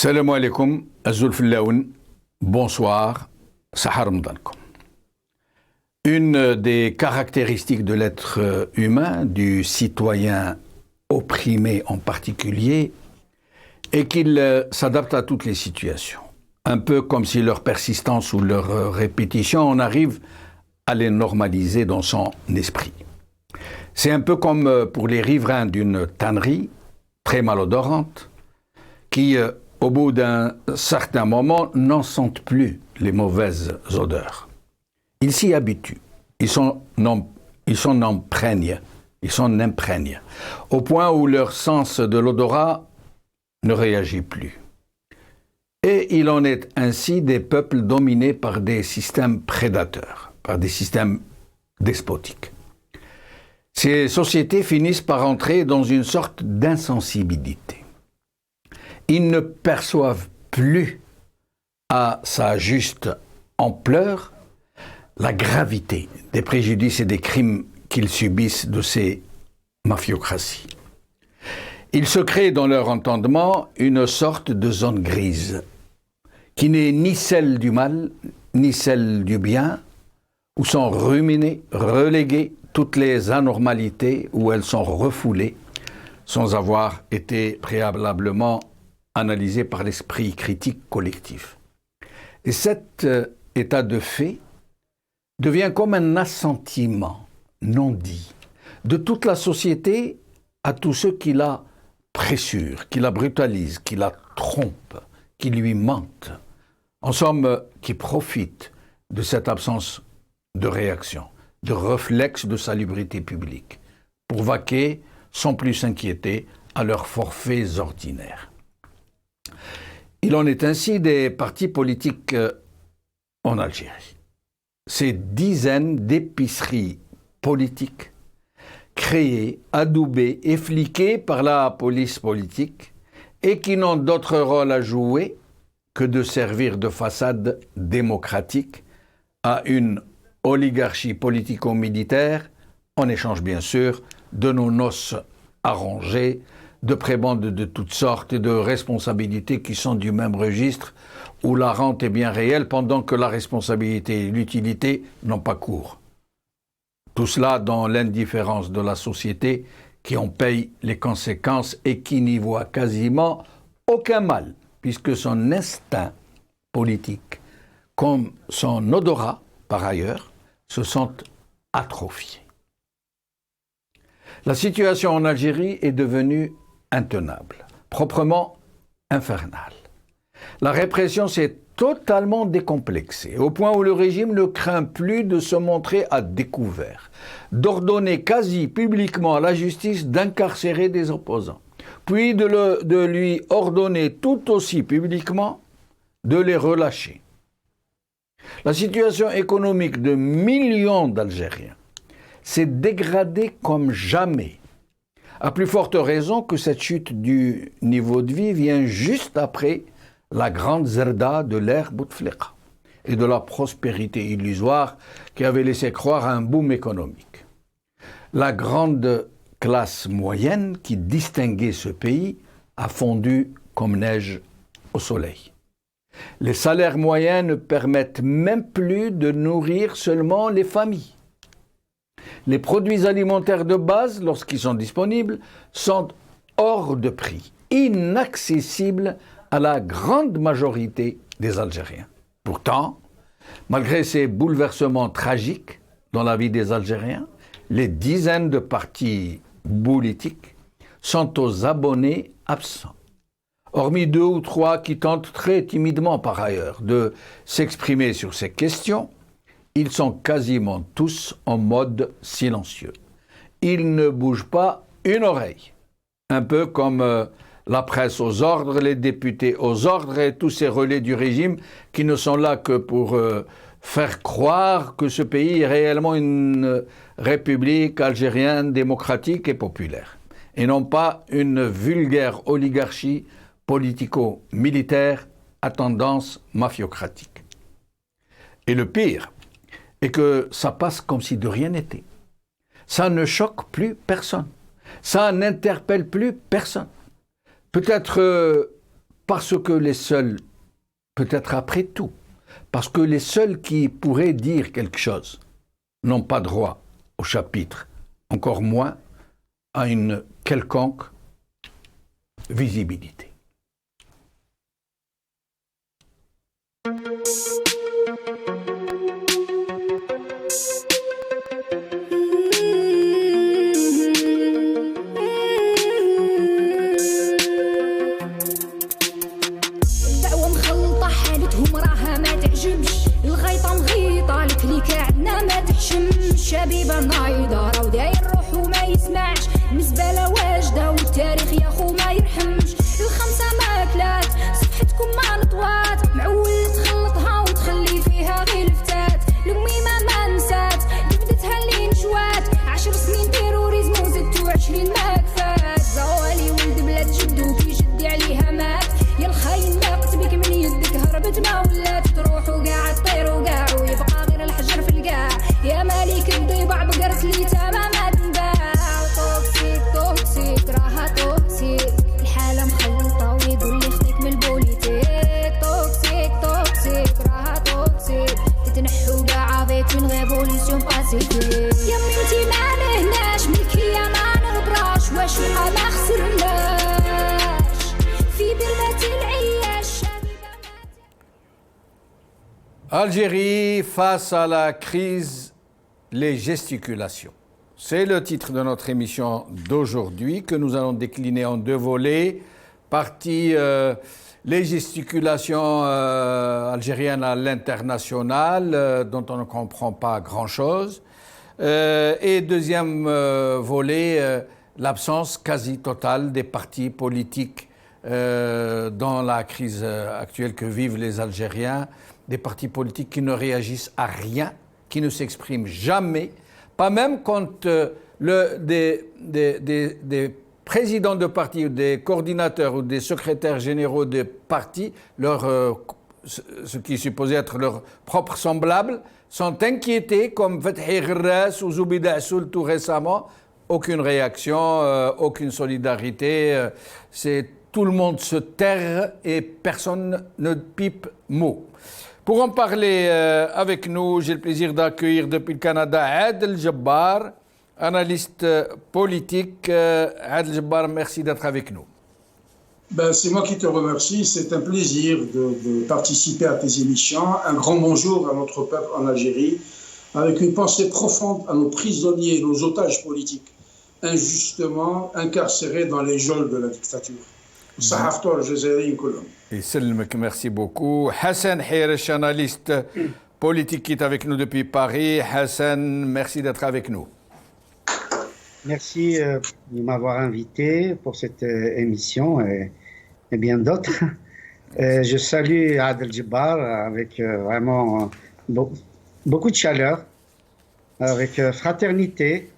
Salam alaikum, Azul Fillaoun, bonsoir, Sahar Ramadankum. Une des caractéristiques de l'être humain, du citoyen opprimé en particulier, est qu'il s'adapte à toutes les situations. Un peu comme si leur persistance ou leur répétition, on arrive à les normaliser dans son esprit. C'est un peu comme pour les riverains d'une tannerie très malodorante qui, au bout d'un certain moment, n'en sentent plus les mauvaises odeurs. Ils s'y habituent, ils s'en imprègnent, au point où leur sens de l'odorat ne réagit plus. Et il en est ainsi des peuples dominés par des systèmes prédateurs, par des systèmes despotiques. Ces sociétés finissent par entrer dans une sorte d'insensibilité. Ils ne perçoivent plus à sa juste ampleur la gravité des préjudices et des crimes qu'ils subissent de ces mafiocraties. Ils se créent dans leur entendement une sorte de zone grise, qui n'est ni celle du mal, ni celle du bien, où sont ruminées, reléguées toutes les anormalités, où elles sont refoulées, sans avoir été préalablement analysées par l'esprit critique collectif. Et cet état de fait devient comme un assentiment non dit de toute la société à tous ceux qui la pressurent, qui la brutalisent, qui la trompent, qui lui mentent, en somme, qui profitent de cette absence de réaction, de réflexe de salubrité publique, pour vaquer sans plus s'inquiéter à leurs forfaits ordinaires. Il en est ainsi des partis politiques en Algérie. Ces dizaines d'épiceries politiques créées, adoubées et fliquées par la police politique et qui n'ont d'autre rôle à jouer que de servir de façade démocratique à une oligarchie politico-militaire, en échange bien sûr de nos noces arrangées, de prébendes de toutes sortes et de responsabilités qui sont du même registre où la rente est bien réelle pendant que la responsabilité et l'utilité n'ont pas cours. Tout cela dans l'indifférence de la société qui en paye les conséquences et qui n'y voit quasiment aucun mal, puisque son instinct politique, comme son odorat par ailleurs, se sont atrophiés. La situation en Algérie est devenue intenable, proprement infernale. La répression s'est totalement décomplexée, au point où le régime ne craint plus de se montrer à découvert, d'ordonner quasi publiquement à la justice d'incarcérer des opposants, puis de lui ordonner tout aussi publiquement de les relâcher. La situation économique de millions d'Algériens s'est dégradée comme jamais, à plus forte raison que cette chute du niveau de vie vient juste après la grande zerda de l'ère Bouteflika et de la prospérité illusoire qui avait laissé croire à un boom économique. La grande classe moyenne qui distinguait ce pays a fondu comme neige au soleil. Les salaires moyens ne permettent même plus de nourrir seulement les familles. Les produits alimentaires de base, lorsqu'ils sont disponibles, sont hors de prix, inaccessibles à la grande majorité des Algériens. Pourtant, malgré ces bouleversements tragiques dans la vie des Algériens, les dizaines de partis politiques sont aux abonnés absents. Hormis 2 ou 3 qui tentent très timidement par ailleurs de s'exprimer sur ces questions, ils sont quasiment tous en mode silencieux. Ils ne bougent pas une oreille. Un peu comme la presse aux ordres, les députés aux ordres et tous ces relais du régime qui ne sont là que pour faire croire que ce pays est réellement une république algérienne démocratique et populaire, et non pas une vulgaire oligarchie politico-militaire à tendance mafiocratique. Et le pire est que ça passe comme si de rien n'était. Ça ne choque plus personne. Ça n'interpelle plus personne. Peut-être parce que les seuls, peut-être après tout, parce que les seuls qui pourraient dire quelque chose n'ont pas droit au chapitre, encore moins à une quelconque visibilité. شبيبة نايضة راو داير روحو ما يسمعش المزبلة واجدة والتاريخ يا خو ما يرحمش الخمسة ماكلات صفحتكم ما نطوات معول تخلطها وتخلي فيها غير الفتات الأميمة ما نسات جبدتها اللي نشوات 10 سنين تيروريزم وزدتو 20 ما كفات زوالي ولد بلاد جدو كي جدي عليها مات يا الخاين ما قتبك من يدك هربت ما ولات تروح وقاع تطير وقاع ويبقى غير الحجر في القاع يا مالك الضيبع بقرت لي تماما تنباع توكسيك توكسيك راها توكسيك الحالة مخلطة ويقول لي خدك من البوليتيك توكسيك توكسيك راها توكسيك تتنحو قاع افيك من غير بوليسيون باسيفيك يا ميمتي ما نهناش ملكية ما نغبراش وشوحة ما خسرناش في بربة العياش Algérie face à la crise, les gesticulations. C'est le titre de notre émission d'aujourd'hui que nous allons décliner en 2 volets. Partie les gesticulations algériennes à l'international dont on ne comprend pas grand-chose. Et deuxième volet, l'absence quasi totale des partis politiques dans la crise actuelle que vivent les Algériens. Des partis politiques qui ne réagissent à rien, qui ne s'expriment jamais, pas même quand des présidents de partis, ou des coordinateurs ou des secrétaires généraux de partis, ce qui est supposé être leurs propres semblables, sont inquiétés, comme Fethi Ghras ou Zoubida Assoul tout récemment. Aucune réaction, aucune solidarité. Tout le monde se terre et personne ne pipe mot. Pour en parler avec nous, j'ai le plaisir d'accueillir depuis le Canada Adel Jabbar, analyste politique. Adel Jabbar, merci d'être avec nous. C'est moi qui te remercie. C'est un plaisir de participer à tes émissions. Un grand bonjour à notre peuple en Algérie, avec une pensée profonde à nos prisonniers, nos otages politiques, injustement incarcérés dans les geôles de la dictature. Et merci beaucoup. Hassan Hiresh, analyste politique, qui est avec nous depuis Paris. Hassan, merci d'être avec nous. Merci de m'avoir invité pour cette émission et bien d'autres. Je salue Adel Jabbar avec vraiment beaucoup de chaleur, avec fraternité.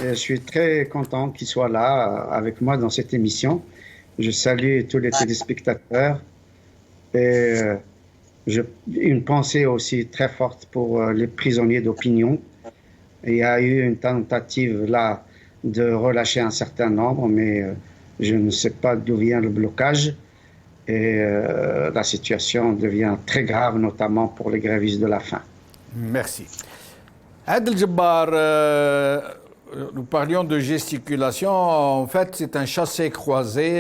Je suis très content qu'il soit là avec moi dans cette émission. Je salue tous les téléspectateurs et une pensée aussi très forte pour les prisonniers d'opinion. Il y a eu une tentative là de relâcher un certain nombre, mais je ne sais pas d'où vient le blocage et la situation devient très grave, notamment pour les grévistes de la faim. Merci. Adel Jabbar, nous parlions de gesticulation. En fait, c'est un chassé-croisé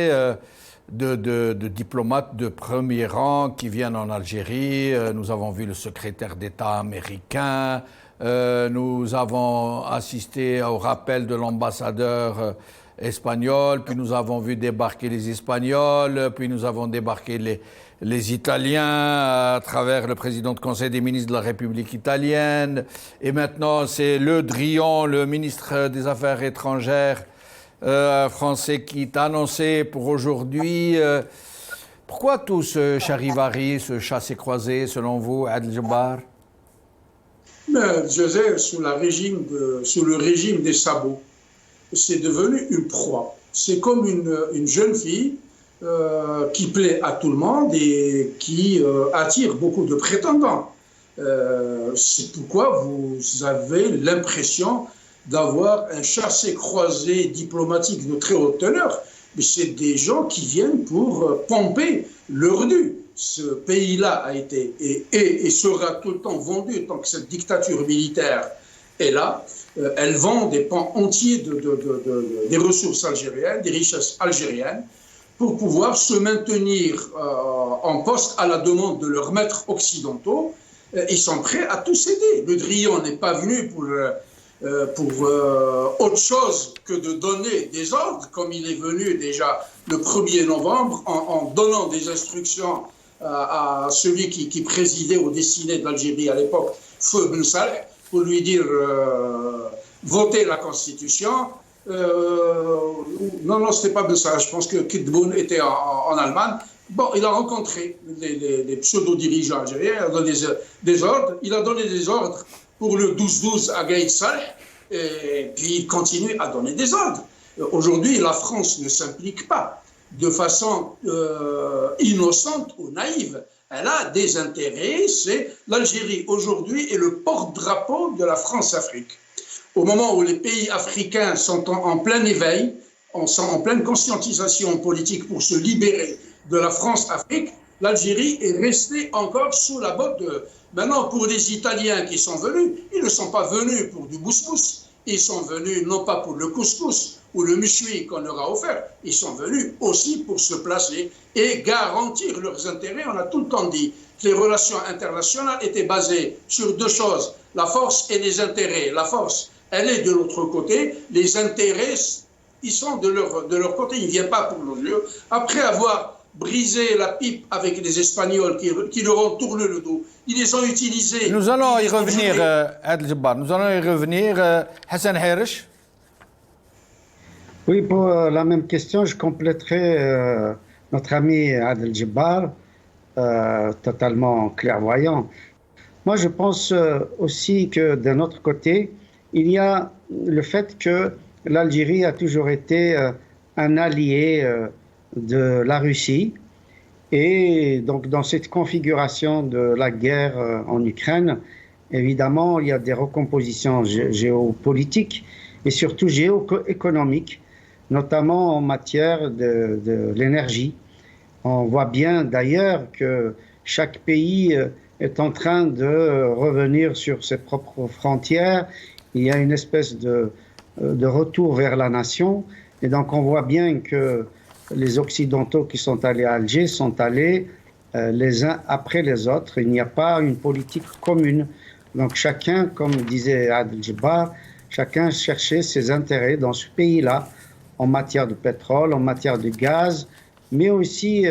de diplomates de premier rang qui viennent en Algérie. Nous avons vu le secrétaire d'État américain. Nous avons assisté au rappel de l'ambassadeur espagnol. Puis nous avons vu débarquer les Espagnols. Puis nous avons débarqué les Italiens à travers le président du Conseil des ministres de la République italienne. Et maintenant, c'est Le Drian, le ministre des Affaires étrangères français, qui est annoncé pour aujourd'hui. Pourquoi tout ce charivari, ce chassé-croisé, selon vous, Adel Jabbar? José, sous le régime des sabots, c'est devenu une proie. C'est comme une jeune fille qui plaît à tout le monde et qui attire beaucoup de prétendants. C'est pourquoi vous avez l'impression d'avoir un chassé-croisé diplomatique de très haute teneur mais c'est des gens qui viennent pour pomper leur dû. Ce pays-là a été et sera tout le temps vendu tant que cette dictature militaire est là. Elle vend des pans entiers des ressources algériennes, des richesses algériennes, pour pouvoir se maintenir en poste à la demande de leurs maîtres occidentaux. Ils sont prêts à tout céder. Le Drian n'est pas venu pour autre chose que de donner des ordres, comme il est venu déjà le 1er novembre, en donnant des instructions à celui qui présidait au destiné d'Algérie à l'époque, Feu Ben Saleh, pour lui dire voter la Constitution. Non, c'était pas Ben Saleh, je pense que Kidboun était en Allemagne. Bon, il a rencontré les pseudo-dirigeants algériens, il a donné des ordres. Il a donné des ordres pour le 12-12 à Gaïd Saleh, et puis il continue à donner des ordres. Aujourd'hui, la France ne s'implique pas de façon innocente ou naïve. Elle a des intérêts. L'Algérie, aujourd'hui, est le porte-drapeau de la France-Afrique. Au moment où les pays africains sont en plein éveil, sont en pleine conscientisation politique pour se libérer de la France-Afrique, l'Algérie est restée encore sous la botte de... Maintenant, pour les Italiens qui sont venus, ils ne sont pas venus pour du bousbous, ils sont venus non pas pour le couscous ou le méchoui qu'on leur a offert, ils sont venus aussi pour se placer et garantir leurs intérêts. On a tout le temps dit que les relations internationales étaient basées sur deux choses, la force et les intérêts. La force, elle est de l'autre côté, les intérêts, ils sont de leur côté, ils ne viennent pas pour nos yeux. Après avoir brisé la pipe avec les Espagnols qui leur ont tourné le dos, ils les ont utilisés. Nous allons y revenir, Adel Jabbar. Nous allons y revenir. Hassan Harish. Oui, pour la même question, je compléterai notre ami Adel Jabbar, totalement clairvoyant. Moi, je pense aussi que d'un autre côté, il y a le fait que l'Algérie a toujours été un allié de la Russie. Et donc, dans cette configuration de la guerre en Ukraine, évidemment, il y a des recompositions géopolitiques et surtout géoéconomiques, notamment en matière de l'énergie. On voit bien d'ailleurs que chaque pays est en train de revenir sur ses propres frontières. Il y a une espèce de retour vers la nation. Et donc, on voit bien que les Occidentaux qui sont allés à Alger sont allés les uns après les autres. Il n'y a pas une politique commune. Donc chacun, comme disait Adel Jabbar, chacun cherchait ses intérêts dans ce pays-là, en matière de pétrole, en matière de gaz, mais aussi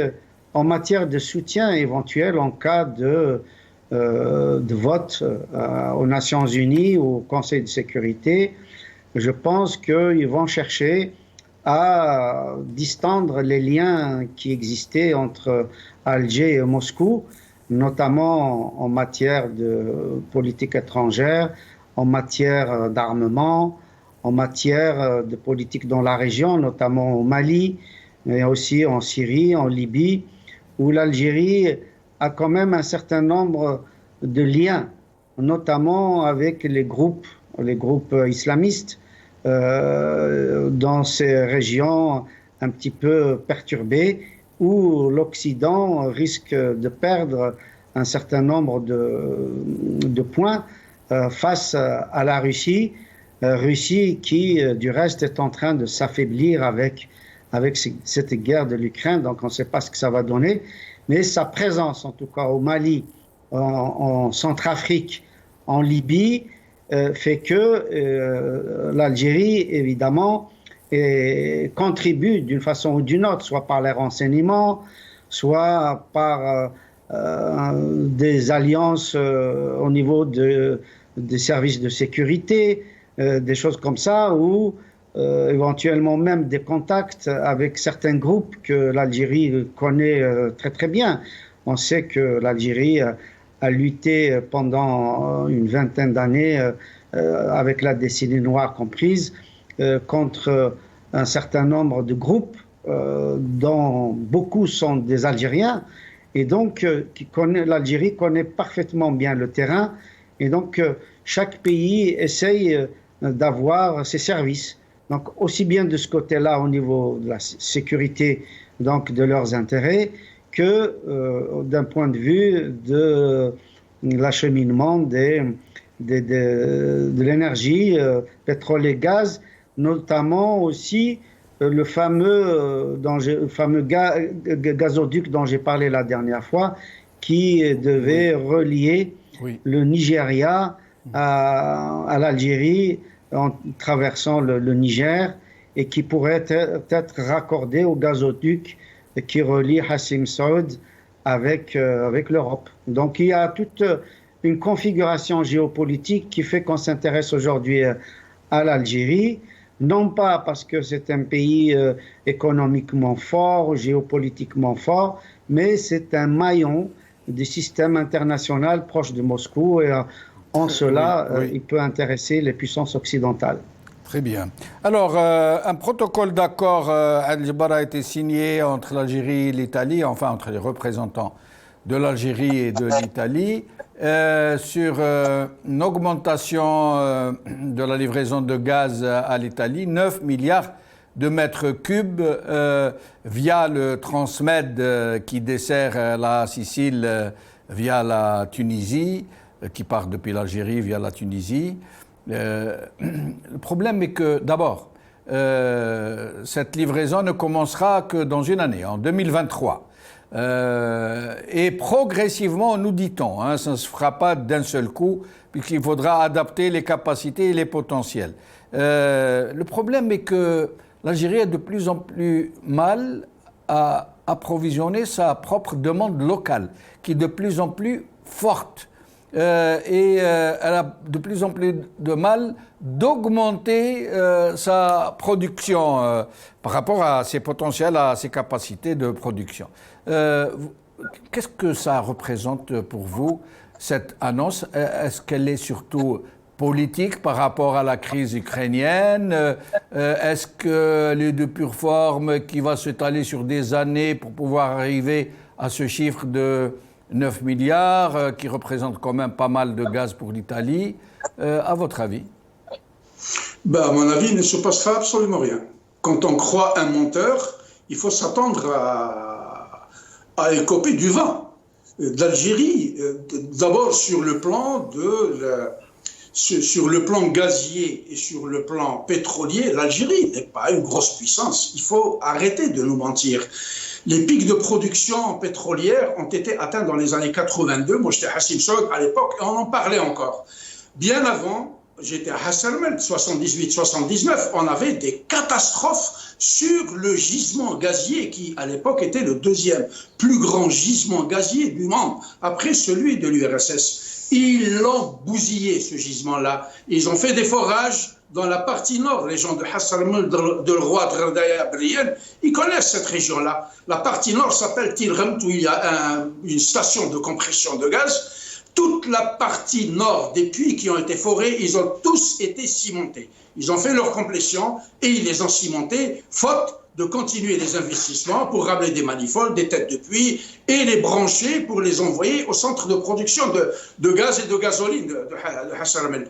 en matière de soutien éventuel en cas de vote aux Nations Unies ou au Conseil de sécurité. Je pense qu'ils vont chercher à distendre les liens qui existaient entre Alger et Moscou, notamment en matière de politique étrangère, en matière d'armement, en matière de politique dans la région, notamment au Mali, mais aussi en Syrie, en Libye, où l'Algérie a quand même un certain nombre de liens, notamment avec les groupes islamistes, dans ces régions un petit peu perturbées où l'Occident risque de perdre un certain nombre de points face à la Russie, Russie qui du reste est en train de s'affaiblir avec cette guerre de l'Ukraine, donc on ne sait pas ce que ça va donner, mais sa présence en tout cas au Mali, en Centrafrique, en Libye, fait que l'Algérie, évidemment, contribue d'une façon ou d'une autre, soit par les renseignements, soit par des alliances au niveau des services de sécurité, des choses comme ça, ou éventuellement même des contacts avec certains groupes que l'Algérie connaît très très bien. On sait que l'Algérie a lutté pendant une vingtaine d'années, avec la décennie noire comprise, contre un certain nombre de groupes dont beaucoup sont des Algériens, et donc l'Algérie connaît parfaitement bien le terrain, et donc chaque pays essaye d'avoir ses services. Donc, aussi bien de ce côté-là, au niveau de la sécurité, donc de leurs intérêts, que d'un point de vue de l'acheminement de l'énergie, pétrole et gaz, notamment aussi le fameux gazoduc dont j'ai parlé la dernière fois, qui devait relier le Nigeria à l'Algérie en traversant le Niger et qui pourrait être raccordé au gazoduc qui relie Hassim Saoud avec l'Europe. Donc il y a toute une configuration géopolitique qui fait qu'on s'intéresse aujourd'hui à l'Algérie, non pas parce que c'est un pays économiquement fort, géopolitiquement fort, mais c'est un maillon du système international proche de Moscou et en cela, il peut intéresser les puissances occidentales. Très bien. Alors, un protocole d'accord Al-Djibar a été signé entre l'Algérie et l'Italie, enfin entre les représentants de l'Algérie et de l'Italie, sur une augmentation de la livraison de gaz à l'Italie, 9 milliards de mètres cubes via le Transmed qui dessert la Sicile via la Tunisie, qui part depuis l'Algérie via la Tunisie. Le problème est que, d'abord, cette livraison ne commencera que dans une année, en 2023. Et progressivement, nous dit-on, ça ne se fera pas d'un seul coup, puisqu'il faudra adapter les capacités et les potentiels. Le problème est que l'Algérie a de plus en plus mal à approvisionner sa propre demande locale, qui est de plus en plus forte. Elle a de plus en plus de mal d'augmenter sa production par rapport à ses potentiels, à ses capacités de production. Qu'est-ce que ça représente pour vous, cette annonce? Est-ce qu'elle est surtout politique par rapport à la crise ukrainienne? Est-ce qu'elle est de pure forme qui va s'étaler sur des années pour pouvoir arriver à ce chiffre de 9 milliards, qui représente quand même pas mal de gaz pour l'Italie? À votre avis? À mon avis, il ne se passera absolument rien. Quand on croit un menteur, il faut s'attendre à écoper du vent. D'Algérie, d'abord sur le plan sur le plan gazier et sur le plan pétrolier, l'Algérie n'est pas une grosse puissance. Il faut arrêter de nous mentir. Les pics de production pétrolière ont été atteints dans les années 82. Moi, j'étais à Hassim Saoud à l'époque et on en parlait encore. Bien avant, j'étais à Hassan el 78-79, on avait des catastrophes sur le gisement gazier qui, à l'époque, était le deuxième plus grand gisement gazier du monde, après celui de l'URSS. Ils l'ont bousillé, ce gisement-là. Ils ont fait des forages dans la partie nord. Les gens de Hassan el, de Roi Dardaya Brienne, ils connaissent cette région-là. La partie nord s'appelle Tilremt, où il y a une station de compression de gaz. Toute la partie nord des puits qui ont été forés, ils ont tous été cimentés. Ils ont fait leur complétion et ils les ont cimentés, faute de continuer les investissements pour ramener des manifolds, des têtes de puits et les brancher pour les envoyer au centre de production de gaz et de gasoline de Hassan el.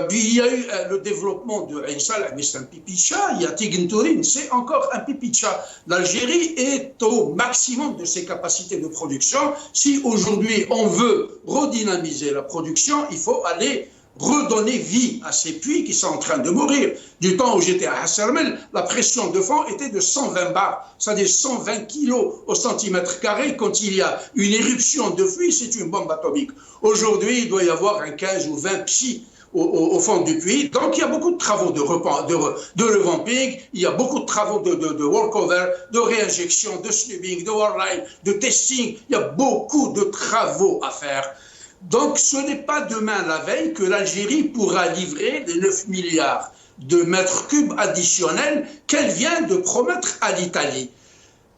Puis il y a eu le développement de Ain Salah, mais c'est un pipicha. Il y a Tigintourin, c'est encore un pipicha. L'Algérie est au maximum de ses capacités de production. Si aujourd'hui on veut redynamiser la production, il faut aller redonner vie à ces puits qui sont en train de mourir. Du temps où j'étais à Hassan el, la pression de fond était de 120 bars, c'est-à-dire 120 kilos au centimètre carré. Quand il y a une éruption de puits, c'est une bombe atomique. Aujourd'hui, il doit y avoir un 15 ou 20 psi au fond du puits. Donc il y a beaucoup de travaux de revamping, il y a beaucoup de travaux de workover, de réinjection, de snubbing, de warline, de testing. Il y a beaucoup de travaux à faire. Donc ce n'est pas demain la veille que l'Algérie pourra livrer les 9 milliards de mètres cubes additionnels qu'elle vient de promettre à l'Italie.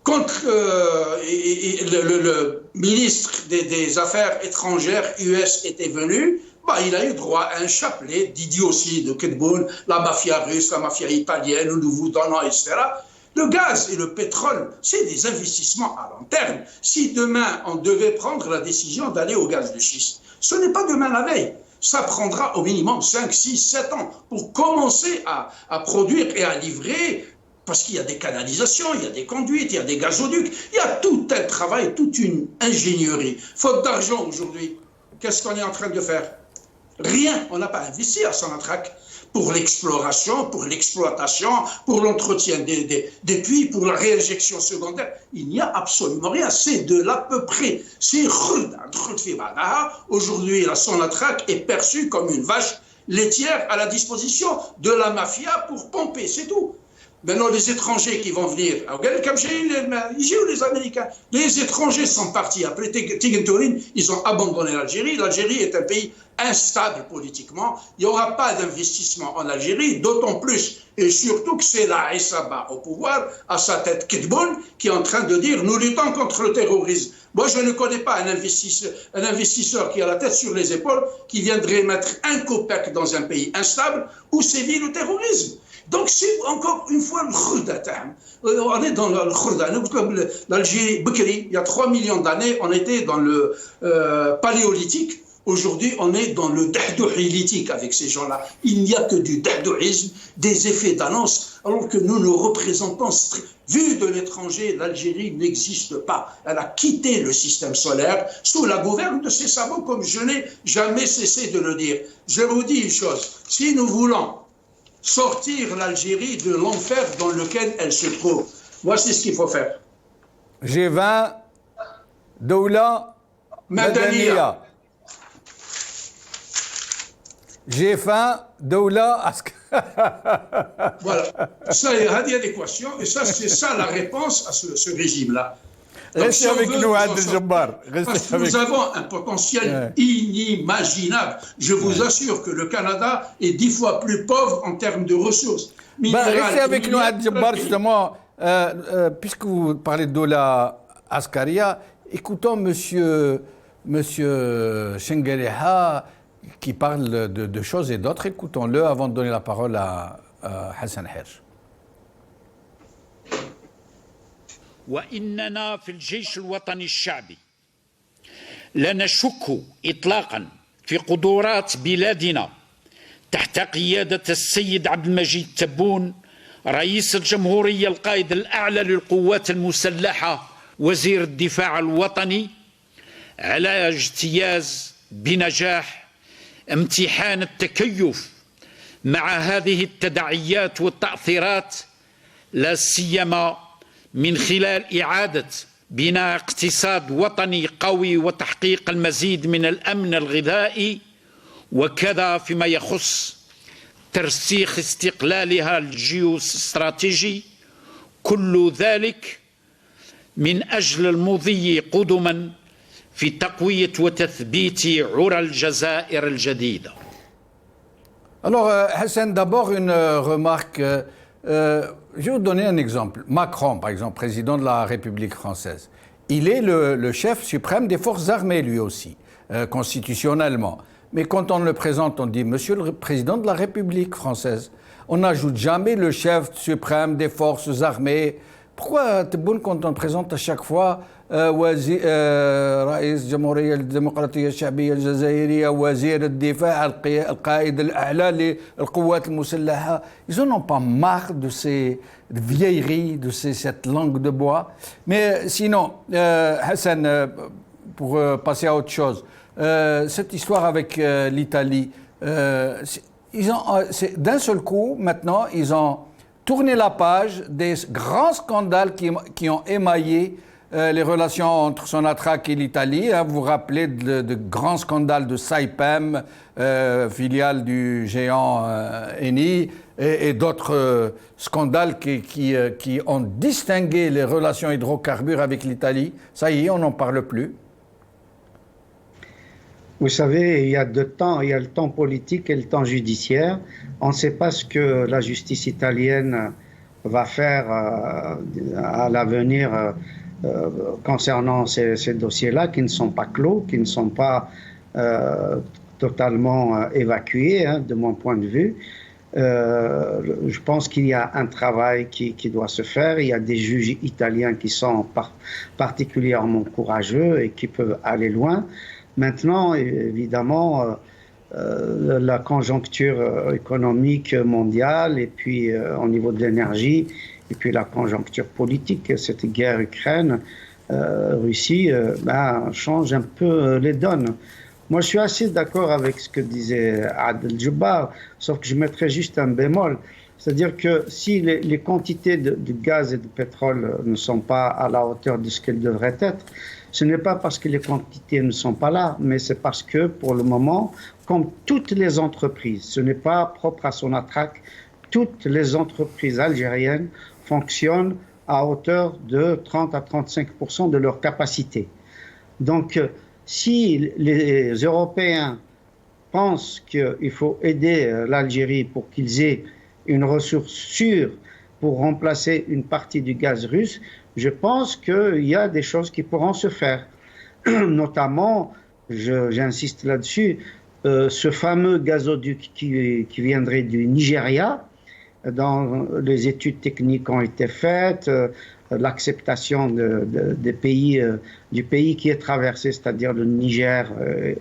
Quand le ministre des Affaires étrangères US était venu, il a eu droit à un chapelet d'idioties, de Kedboun, la mafia russe, la mafia italienne, le nouveau donnant, etc. Le gaz et le pétrole, c'est des investissements à long terme. Si demain, on devait prendre la décision d'aller au gaz de schiste, ce n'est pas demain la veille. Ça prendra au minimum 5, 6, 7 ans pour commencer à produire et à livrer, parce qu'il y a des canalisations, il y a des conduites, il y a des gazoducs, il y a tout un travail, toute une ingénierie. Faute d'argent aujourd'hui, qu'est-ce qu'on est en train de faire? Rien, on n'a pas investi à Sonatrach pour l'exploration, pour l'exploitation, pour l'entretien des puits, pour la réinjection secondaire. Il n'y a absolument rien, c'est de l'à peu près. C'est aujourd'hui, la Sonatrach est perçue comme une vache laitière à la disposition de la mafia pour pomper, c'est tout. Maintenant, les étrangers qui vont venir, comme j'ai eu les Américains, les étrangers sont partis. Après Tigentorin, ils ont abandonné l'Algérie. L'Algérie est un pays instable politiquement. Il n'y aura pas d'investissement en Algérie, d'autant plus et surtout que c'est la Issaba au pouvoir, à sa tête Kedboun, qui est en train de dire « nous luttons contre le terrorisme ». Moi, je ne connais pas un investisseur qui a la tête sur les épaules qui viendrait mettre un copec dans un pays instable où sévit le terrorisme. Donc, c'est encore une fois le Khourdatam. On est dans le Khourdan. Comme l'Algérie, Bekri, il y a 3 millions d'années, on était dans le paléolithique. Aujourd'hui, on est dans le dahdouhilitique avec ces gens-là. Il n'y a que du dahdouhisme, des effets d'annonce, alors que nous représentons, vu de l'étranger, l'Algérie n'existe pas. Elle a quitté le système solaire sous la gouverne de ses sabots, comme je n'ai jamais cessé de le dire. Je vous dis une chose, si nous voulons sortir l'Algérie de l'enfer dans lequel elle se trouve, voici ce qu'il faut faire. G20, Doula, Madaniya. G20, Doula, Voilà, ça est l'équation, et ça, c'est ça la réponse à ce régime-là. Restez avec nous, Adel Jabbar. Parce que nous avons un potentiel inimaginable. Je vous assure que le Canada est 10 fois plus pauvre en termes de ressources. Restez avec nous, Adel Jabbar, justement, puisque vous parlez de Doula Askaria, écoutons Monsieur Chengueleha qui parle de choses et d'autres. Écoutons-le avant de donner la parole à Hassan Hersh. وإننا في الجيش الوطني الشعبي لا نشك إطلاقا في قدرات بلادنا تحت قيادة السيد عبد المجيد تبون رئيس الجمهورية القائد الأعلى للقوات المسلحة وزير الدفاع الوطني على اجتياز بنجاح امتحان التكيف مع هذه التداعيات والتأثيرات لا سيما من خلال إعادة بناء اقتصاد وطني قوي وتحقيق المزيد من الأمن الغذائي وكذا فيما يخص ترسيخ استقلالها الجيوستراتيجي كل ذلك من أجل المضي قدما في تقوية وتثبيت عرى الجزائر الجديدة. Alors, Hassan, d'abord une remarque. Je vais vous donner un exemple. Macron, par exemple, président de la République française, il est le chef suprême des forces armées, lui aussi, constitutionnellement. Mais quand on le présente, on dit « Monsieur le président de la République française ». On n'ajoute jamais le chef suprême des forces armées. Pourquoi Tebboune, quand on présente à chaque fois رئيس الجمهورية الديمقراطية الشعبية الجزائرية وزير الدفاع القائد الأعلى للقوات المسلحة, ils en ont pas marre de ces vieilleries, de cette langue de bois. Mais sinon, Hassan, pour passer à autre chose, cette histoire avec l'Italie, d'un seul coup, maintenant, ils ont tourné la page des grands scandales qui ont émaillé les relations entre Sonatrach et l'Italie. Vous vous rappelez de grands scandales de Saipem, filiale du géant Eni, et d'autres scandales qui ont distingué les relations hydrocarbures avec l'Italie. Ça y est, on n'en parle plus. Vous savez, il y a deux temps, il y a le temps politique et le temps judiciaire. On ne sait pas ce que la justice italienne va faire à l'avenir concernant ces dossiers-là qui ne sont pas clos, qui ne sont pas totalement évacués, de mon point de vue. Je pense qu'il y a un travail qui doit se faire. Il y a des juges italiens qui sont particulièrement courageux et qui peuvent aller loin. Maintenant, évidemment, la conjoncture économique mondiale et puis au niveau de l'énergie et puis la conjoncture politique, cette guerre Ukraine-Russie change un peu les donnes. Moi, je suis assez d'accord avec ce que disait Adel Djebbar, sauf que je mettrais juste un bémol. C'est-à-dire que si les quantités de gaz et de pétrole ne sont pas à la hauteur de ce qu'elles devraient être, ce n'est pas parce que les quantités ne sont pas là, mais c'est parce que, pour le moment, comme toutes les entreprises, ce n'est pas propre à Sonatrach, toutes les entreprises algériennes fonctionnent à hauteur de 30 à 35% de leur capacité. Donc, si les Européens pensent qu'il faut aider l'Algérie pour qu'ils aient une ressource sûre pour remplacer une partie du gaz russe, je pense qu'il y a des choses qui pourront se faire. Notamment, j'insiste là-dessus, ce fameux gazoduc qui viendrait du Nigeria, dans les études techniques ont été faites, l'acceptation du pays qui est traversé, c'est-à-dire le Niger,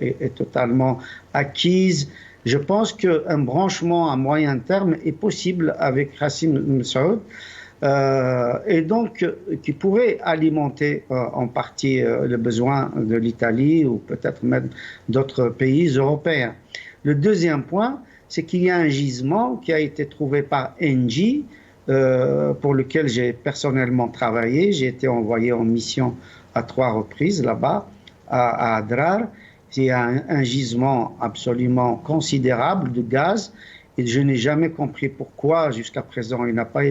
est totalement acquise. Je pense qu'un branchement à moyen terme est possible avec Hassim Messaoud, et donc qui pourrait alimenter en partie le besoin de l'Italie ou peut-être même d'autres pays européens. Le deuxième point, c'est qu'il y a un gisement qui a été trouvé par Engie, pour lequel j'ai personnellement travaillé. J'ai été envoyé en mission à 3 reprises là-bas, à Adrar. Il y a un gisement absolument considérable de gaz et je n'ai jamais compris pourquoi jusqu'à présent il n'a pas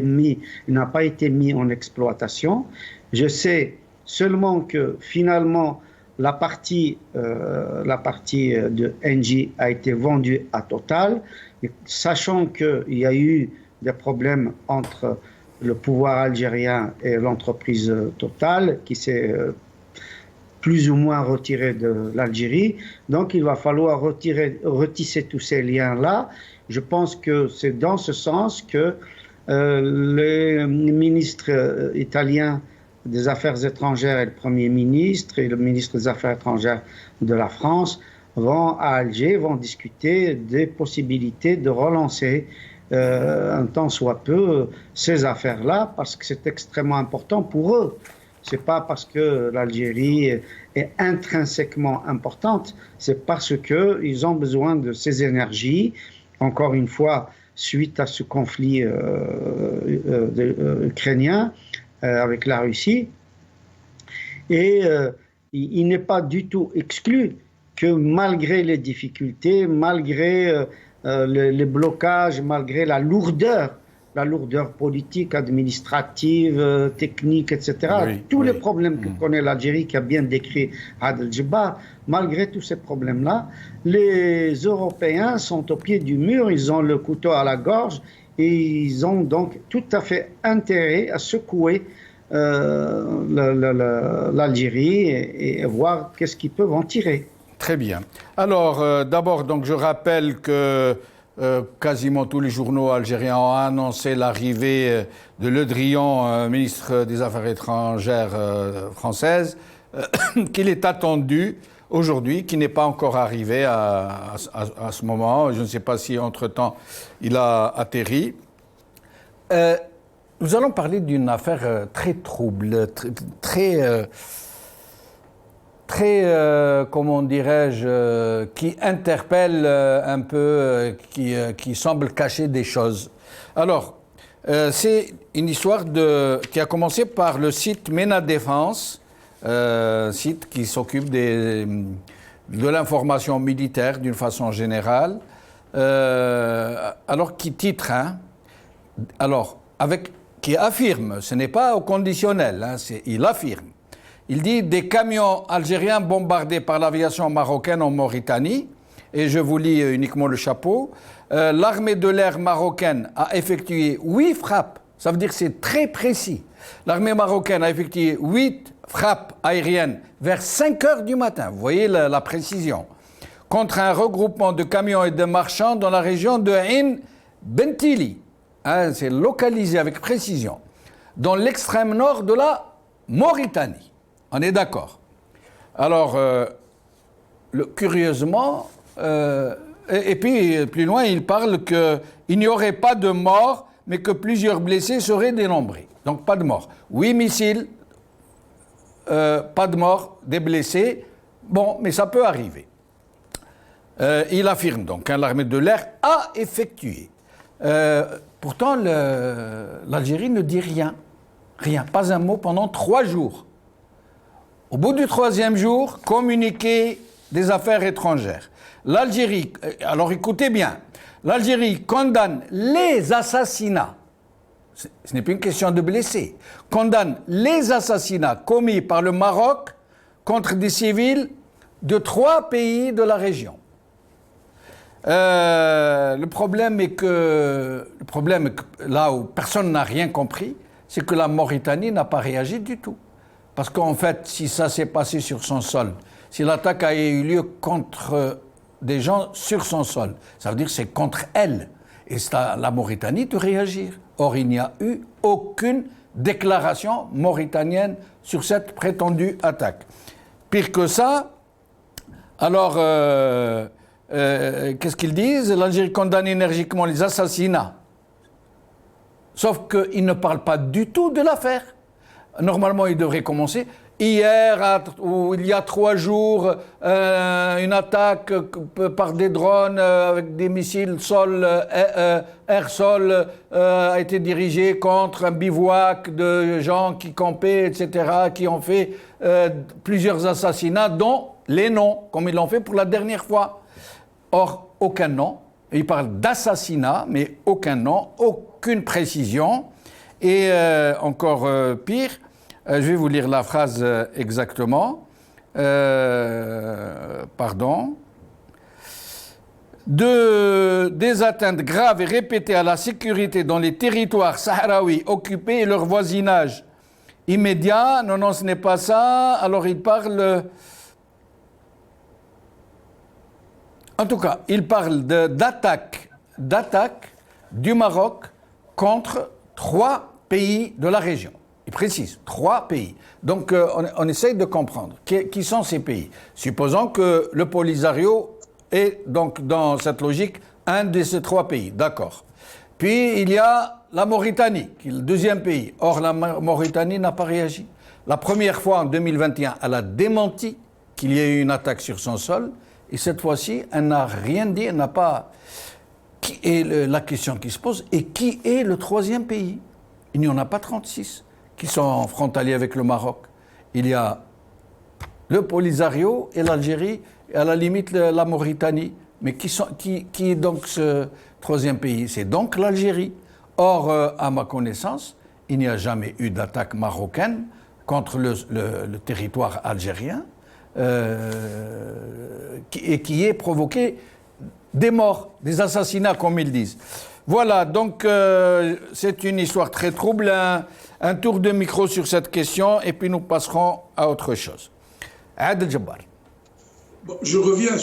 été mis en exploitation. Je sais seulement que finalement la partie de Engie a été vendue à Total, et sachant qu'il y a eu des problèmes entre le pouvoir algérien et l'entreprise Total qui s'est plus ou moins retirée de l'Algérie. Donc il va falloir retisser tous ces liens-là. Je pense que c'est dans ce sens que le ministre italien des Affaires étrangères et le Premier ministre et le ministre des Affaires étrangères de la France vont à Alger, vont discuter des possibilités de relancer un tant soit peu ces affaires-là, parce que c'est extrêmement important pour eux. C'est pas parce que l'Algérie est intrinsèquement importante, c'est parce qu'ils ont besoin de ces énergies, encore une fois, suite à ce conflit ukrainien avec la Russie. Et il n'est pas du tout exclu que malgré les difficultés, malgré les blocages, malgré la lourdeur politique, administrative, technique, etc., tous les problèmes que connaît l'Algérie, qui a bien décrit Adel Djebbar, malgré tous ces problèmes-là, les Européens sont au pied du mur, ils ont le couteau à la gorge, et ils ont donc tout à fait intérêt à secouer l'Algérie et voir qu'est-ce qu'ils peuvent en tirer. Très bien. Alors, d'abord, donc, je rappelle que quasiment tous les journaux algériens ont annoncé l'arrivée de Le Drian, ministre des Affaires étrangères française, qu'il est attendu aujourd'hui, qui n'est pas encore arrivé à ce moment. Je ne sais pas si, entre-temps, il a atterri. Nous allons parler d'une affaire très trouble, très comment dirais-je, qui interpelle un peu, qui semble cacher des choses. Alors, c'est une histoire qui a commencé par le site MENA Défense, site qui s'occupe de l'information militaire d'une façon générale, alors qui titre, qui affirme, ce n'est pas au conditionnel, il affirme. Il dit « Des camions algériens bombardés par l'aviation marocaine en Mauritanie », et je vous lis uniquement le chapeau, l'armée de l'air marocaine a effectué 8 frappes, ça veut dire que c'est très précis. L'armée marocaine a effectué 8 frappes aériennes vers 5 heures du matin, vous voyez la précision, contre un regroupement de camions et de marchands dans la région de Ain Bentili, hein, c'est localisé avec précision, dans l'extrême nord de la Mauritanie. On est d'accord. Alors, curieusement, et puis plus loin, il parle qu'il n'y aurait pas de morts, mais que plusieurs blessés seraient dénombrés. Donc pas de morts. 8 missiles, pas de morts, des blessés. Bon, mais ça peut arriver. Il affirme donc que l'armée de l'air a effectué. Pourtant, l'Algérie ne dit rien. Rien, pas un mot pendant 3 jours. Au bout du 3e jour, communiqué des affaires étrangères. L'Algérie, alors écoutez bien, l'Algérie condamne les assassinats, ce n'est plus une question de blessés, condamne les assassinats commis par le Maroc contre des civils de 3 pays de la région. Le problème est que là où personne n'a rien compris, c'est que la Mauritanie n'a pas réagi du tout. Parce qu'en fait, si ça s'est passé sur son sol, si l'attaque a eu lieu contre des gens sur son sol, ça veut dire que c'est contre elle. Et c'est à la Mauritanie de réagir. Or, il n'y a eu aucune déclaration mauritanienne sur cette prétendue attaque. Pire que ça, alors, qu'est-ce qu'ils disent? L'Algérie condamne énergiquement les assassinats. Sauf qu'ils ne parlent pas du tout de l'affaire. Normalement, ils devraient commencer. Hier, ou il y a 3 jours, une attaque par des drones avec des missiles air-sol a été dirigée contre un bivouac de gens qui campaient, etc., qui ont fait plusieurs assassinats, dont les noms, comme ils l'ont fait pour la dernière fois. Or, aucun nom. Il parle d'assassinat, mais aucun nom, aucune précision. Et encore pire, je vais vous lire la phrase exactement. Pardon. Des atteintes graves et répétées à la sécurité dans les territoires sahraouis occupés et leur voisinage immédiat. Non, ce n'est pas ça. Alors il parle... En tout cas, il parle d'attaque du Maroc contre 3 pays de la région. Il précise, 3 pays. Donc, on essaye de comprendre qui sont ces pays. Supposons que le Polisario est donc dans cette logique un de ces 3 pays. D'accord. Puis, il y a la Mauritanie, qui est le 2e pays. Or, la Mauritanie n'a pas réagi. La première fois, en 2021, elle a démenti qu'il y ait eu une attaque sur son sol. Et cette fois-ci, elle n'a rien dit, elle n'a pas... la question qui se pose est qui est le 3e pays? Il n'y en a pas 36 qui sont frontaliers avec le Maroc. Il y a le Polisario et l'Algérie, et à la limite la Mauritanie. Mais qui est donc ce 3e pays? C'est donc l'Algérie. Or, à ma connaissance, il n'y a jamais eu d'attaque marocaine contre le territoire algérien. Qui ait provoqué des morts, des assassinats, comme ils disent. Voilà, donc c'est une histoire très trouble. Un tour de micro sur cette question, et puis nous passerons à autre chose. Adel Jabbar. Bon, je reviens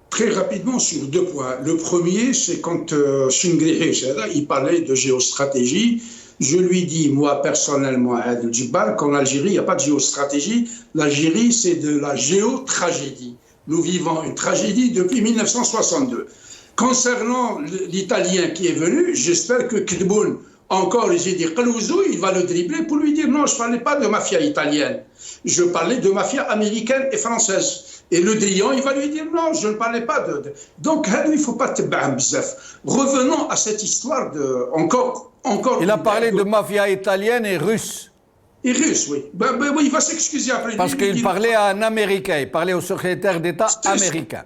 très rapidement sur 2 points. Le premier, c'est quand Chingri il parlait de géostratégie. Je lui dis, moi, personnellement, à Adel Jabbar, qu'en Algérie, il n'y a pas de géostratégie. L'Algérie, c'est de la géotragédie. Nous vivons une tragédie depuis 1962. Concernant l'Italien qui est venu, j'espère que Kdboun, encore, j'ai dit Qalouzou, il va le dribbler pour lui dire non, je ne parlais pas de mafia italienne. Je parlais de mafia américaine et française. Et le Drian, il va lui dire non, je ne parlais pas de... Donc, il ne faut pas te battre bzef. Revenons à cette histoire de... Encore. Il a parlé de mafia italienne et russe. Et russe, oui. Oui, il va s'excuser après. Parce qu'il parlait à un Américain, il parlait au secrétaire d'État américain.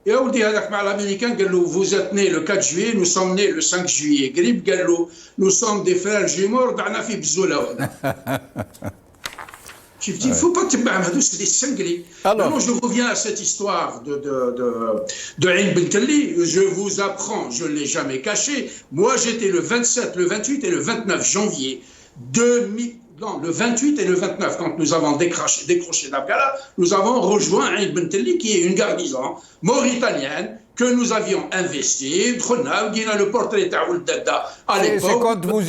Et on dit à l'Américain, vous êtes né le 4 juillet, nous sommes nés le 5 juillet. Grib Gallo, nous sommes des frères jumeaux, d'Anafi Bzoula. Il ne faut pas te battre, c'est des cinglés. Maintenant, je reviens à cette histoire de Ain Bentelli. Je vous apprends, je ne l'ai jamais caché. Moi, j'étais le 27, le 28 et le 29 janvier Non, le 28 et le 29, quand nous avons décroché d'Abgala, nous avons rejoint Aïn Bentelli, qui est une garnison mauritanienne que nous avions investie. On a le portrait à l'époque. C'est quand vous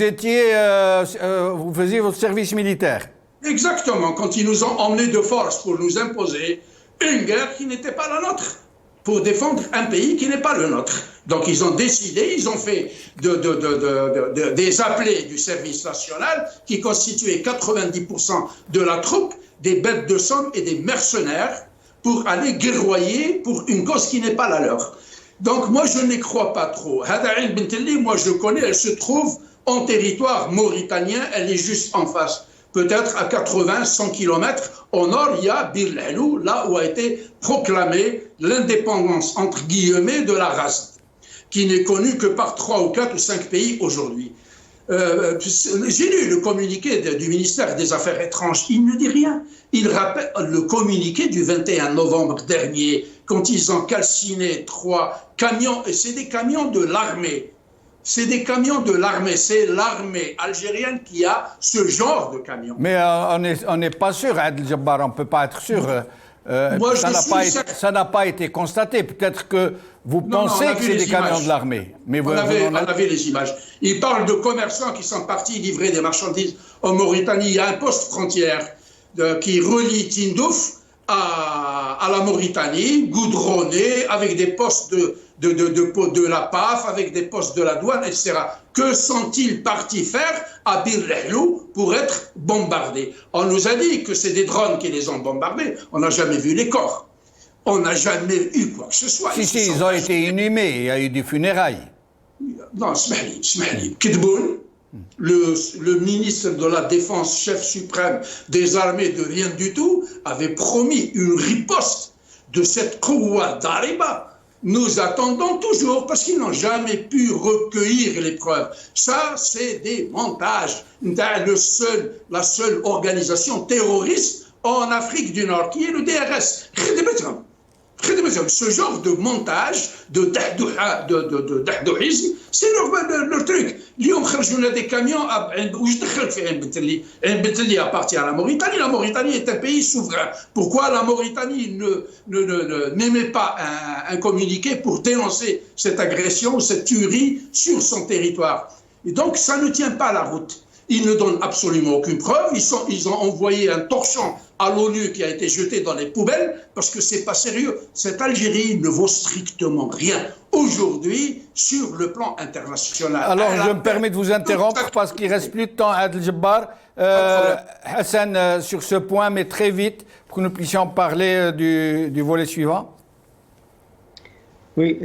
vous faisiez votre service militaire. Exactement, quand ils nous ont emmenés de force pour nous imposer une guerre qui n'était pas la nôtre, pour défendre un pays qui n'est pas le nôtre. Donc ils ont décidé, ils ont fait des appelés du service national qui constituaient 90% de la troupe, des bêtes de somme et des mercenaires pour aller guerroyer pour une cause qui n'est pas la leur. Donc moi je n'y crois pas trop. Hada Aïn Bentelli, moi je connais, elle se trouve en territoire mauritanien, elle est juste en face. Peut-être à 80-100 km au nord, il y a Bir Lhelou, là où a été proclamée l'indépendance, entre guillemets, de la race, qui n'est connue que par 3 ou 4 ou 5 pays aujourd'hui. J'ai lu le communiqué du ministère des Affaires étrangères, il ne dit rien. Il rappelle le communiqué du 21 novembre dernier, quand ils ont calciné 3 camions, et c'est des camions de l'armée. C'est des camions de l'armée, c'est l'armée algérienne qui a ce genre de camions. Mais on n'est pas sûr, Adel Jabbar, on ne peut pas être sûr. Moi, ça n'a pas été constaté. Peut-être que vous pensez que c'est des camions de l'armée. Mais on avait les images. Ils parlent de commerçants qui sont partis livrer des marchandises en Mauritanie. Il y a un poste frontière qui relie Tindouf à la Mauritanie, goudronné, avec des postes de la PAF, avec des postes de la douane, etc. Que sont-ils partis faire à Bir Lhelou pour être bombardés? On nous a dit que c'est des drones qui les ont bombardés. On n'a jamais vu les corps. On n'a jamais eu quoi que ce soit. Si, ils ont été inhumés. Il y a eu des funérailles. Non, Smahli. Kidboun, le ministre de la Défense, chef suprême des armées de rien du tout, avait promis une riposte de cette Kouwa d'Ariba. Nous attendons toujours parce qu'ils n'ont jamais pu recueillir les preuves. Ça, c'est des montages. La seule organisation terroriste en Afrique du Nord, qui est le DRS. Ce genre de montage, de dahdouhisme, c'est leur truc. Ils ont des camions. Aïn Bentelli appartient à la Mauritanie. La Mauritanie est un pays souverain. Pourquoi la Mauritanie n'émet pas un communiqué pour dénoncer cette agression, cette tuerie sur son territoire? Et donc, ça ne tient pas la route. Ils ne donnent absolument aucune preuve. Ils ont envoyé un torchon à l'ONU qui a été jeté dans les poubelles parce que c'est pas sérieux. Cette Algérie ne vaut strictement rien aujourd'hui sur le plan international. Alors, je me permets de vous interrompre parce qu'il reste plus de temps à Adel Jabbar. Hassan, sur ce point, mais très vite, pour que nous puissions parler du volet suivant. Oui,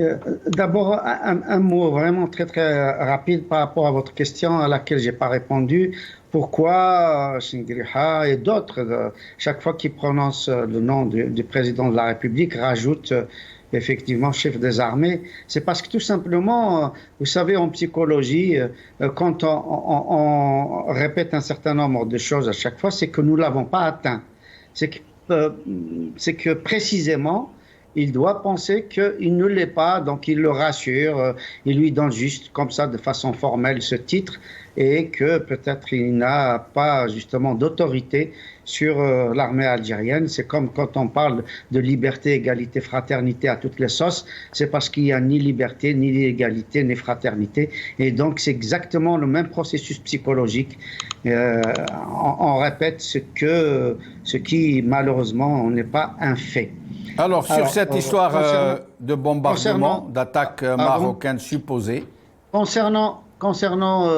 d'abord un mot vraiment très très rapide par rapport à votre question à laquelle j'ai pas répondu. Pourquoi Chingriha et d'autres, chaque fois qu'ils prononcent le nom du président de la République, rajoutent effectivement chef des armées? C'est parce que tout simplement, vous savez, en psychologie, quand on répète un certain nombre de choses à chaque fois, c'est que nous l'avons pas atteint. C'est que précisément, il doit penser qu'il ne l'est pas, donc il le rassure, il lui donne juste comme ça de façon formelle ce titre et que peut-être il n'a pas justement d'autorité sur l'armée algérienne. C'est comme quand on parle de liberté, égalité, fraternité à toutes les sauces, c'est parce qu'il n'y a ni liberté, ni égalité, ni fraternité. Et donc c'est exactement le même processus psychologique. On répète ce qui malheureusement n'est pas un fait. Alors, sur cette histoire de bombardement, d'attaque marocaine supposée. Concernant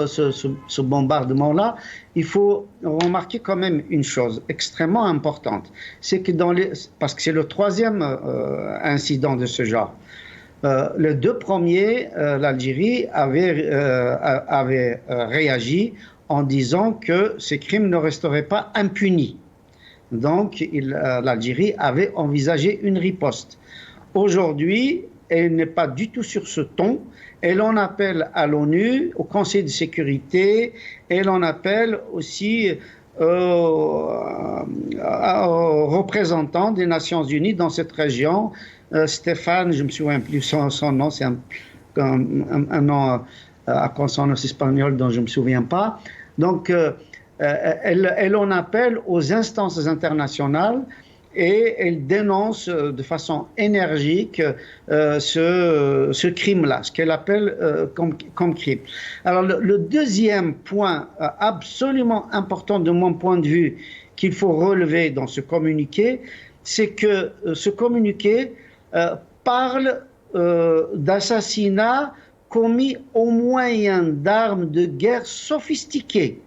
ce bombardement-là, il faut remarquer quand même une chose extrêmement importante. C'est que parce que c'est le troisième incident de ce genre. Les deux premiers, l'Algérie avait réagi en disant que ces crimes ne resteraient pas impunis. Donc, l'Algérie avait envisagé une riposte. Aujourd'hui, elle n'est pas du tout sur ce ton. Elle en appelle à l'ONU, au Conseil de sécurité. Elle en appelle aussi aux représentants des Nations Unies dans cette région. Stéphane, je ne me souviens plus son nom, c'est un nom à consonance espagnole dont je ne me souviens pas. Donc, elle en appelle aux instances internationales et elle dénonce de façon énergique ce crime-là, ce qu'elle appelle comme crime. Alors le deuxième point absolument important de mon point de vue qu'il faut relever dans ce communiqué, c'est que ce communiqué parle d'assassinats commis au moyen d'armes de guerre sophistiquées.